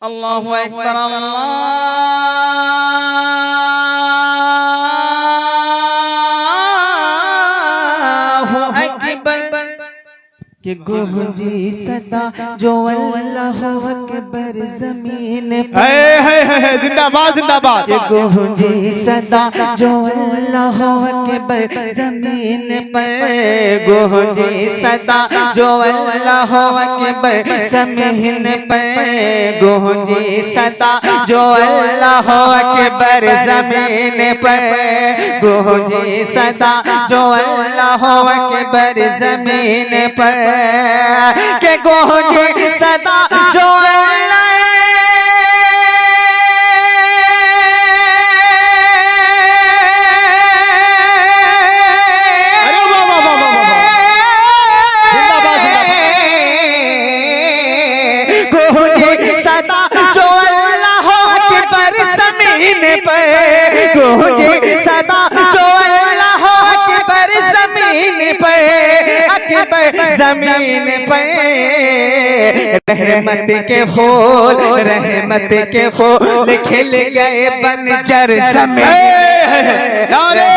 अल्लाहु अकबर अल्लाहु अकबर कि गूंजी सदा जो अल्लाह अकबर जमीन पर। जिंदाबाद जिंदाबाद। कि गूंजी सदा जो अल्लाह अकबर जमीन पर। गूंजी सदा जो अल्लाह अकबर जमीन पर। गूंजी सदा जो अल्लाह अकबर जमीन पर। गूंजी सदा जो अल्लाह अकबर जमीन पर। के गूंजे सदा जो जमीन पर रहमत के फूल खिल गए बंजर जमीन। नारे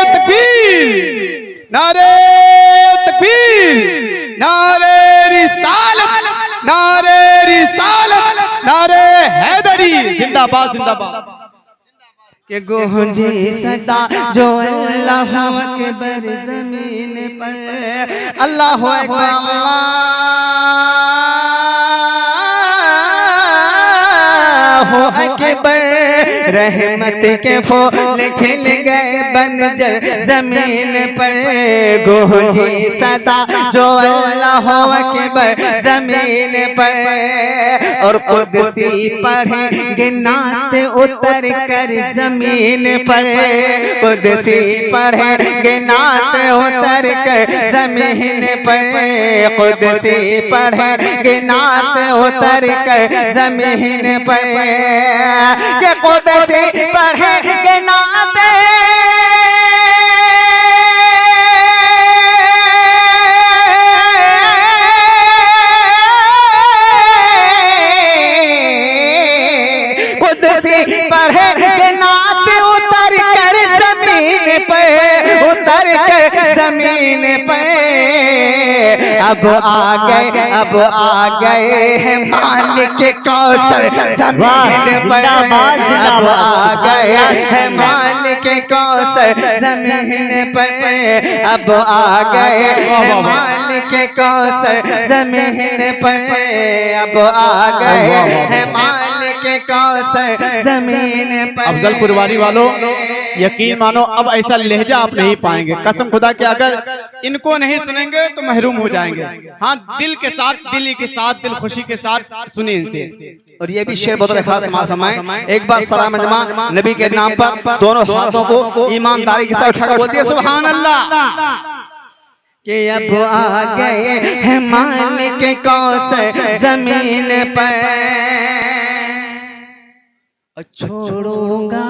तकबीर, नारे तकबीर, नारे रिसालत, नारे रिसालत, नारे हैदरी। जिंदाबाद जिंदाबाद। के गूंजी सदा जो अल्लाह अकबर जमीन पर। अल्लाह अकबर अल्लाह अकबर। रहमत के फूल खिल गए बंजर जमीन पर। गूंजी सदा जो अल्लाह अकबर जमीन पर। और कुदसी पढ़ेंगे नात उतर कर जमीन पर। कुदसी पढ़ेंगे नात उतर कर जमीन पर। कुदसी पढ़ेंगे नात उतर कर जमीन पर। के कुदसी पढ़ेंगे नात पढ़े नात उतर कर जमीन पे। उतर कर जमीन पे। अब आ गए हैं मालिक कौसर जमीन पर। अब आ गए हैं मालिक कौसर जमीन पर। अब आ गए हैं मालिक कौसर जमीन पर। अब आ गए हैं मालिक कौसर जमीन पर। अफजलपुर वाली वालों यकीन मानो अब ऐसा लहजा आप नहीं पाएंगे। कसम खुदा के अगर इनको नहीं सुनेंगे तो महरूम हो जाएंगे। हाँ, दिल के साथ, दिल खुशी के साथ सुने इनसे। और ये भी शेर बहुत खास समाज हमारे। एक बार सरा मजमा नबी के नाम पर दोनों हाथों को ईमानदारी के साथ उठाकर बोलती है सुभान अल्लाह। कि अब आ गए हैं मालिक कौसर जमीन पर। छोड़ूंगा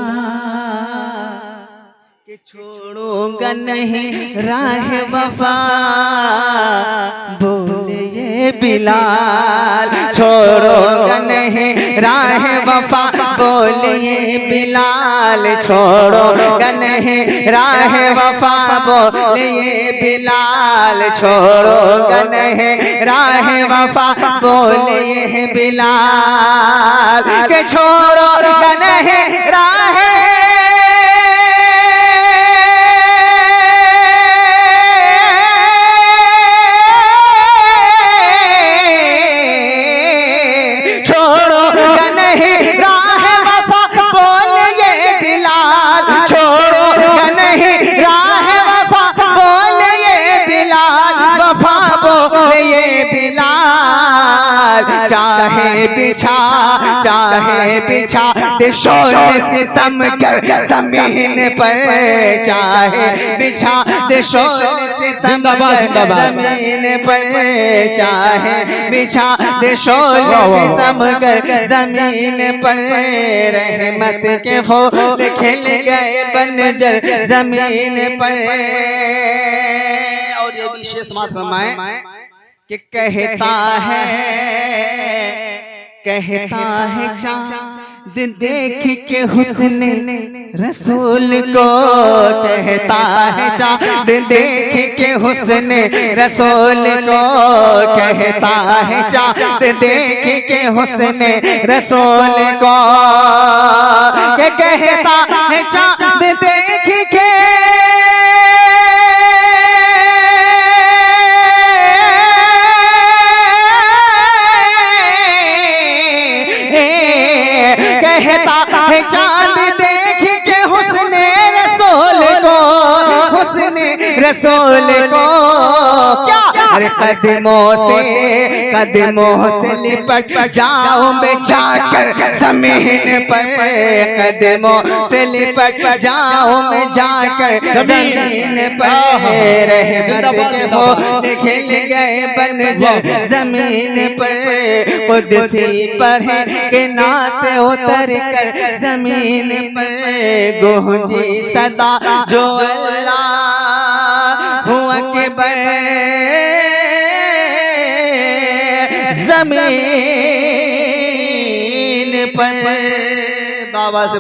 नहीं राह वफा बोले ये बिलाल। छोड़ूंगा नहीं राह वफा बोले ये बिलाल। छोड़ूंगा नहीं राह वफा बोले ये बिलाल। छोड़ूंगा नहीं राह वफा बोले ये बिलाल। के छोड़ूंगा नहीं राह चाहे बिछा दे शोले सितम कर जमीन पर। चाहे बिछा दे शोले सितम कर जमीन पर। चाहे बिछा दे शोले सितम कर जमीन पर। रहमत के फूल खिल गए बंजर जमीन पर। और ये विशेष समाज फरमाए कि कहता कहता है चाँद देख के हुस्न रसूल को, कहता है चाँद देख के हुस्न रसूल को, कहता है चाँद देख के हुस्न रसूल को, कहता है चाँद देख के कहता है चांद देख के हुस्न रसूल को, हुस्न रसूल को क्या, अरे कदमों से लिपट जाऊं मैं जाकर जमीन पर, कदमों से लिपट जाऊं मैं जाकर जमीन पर, रहमत के फूल खिल गए बंजर जमीन पर, कुदसी पढ़े के नात उतर कर जमीन पर, गूंजी सदा जो अल्लाह हुआ के जमीन पर। बाबा से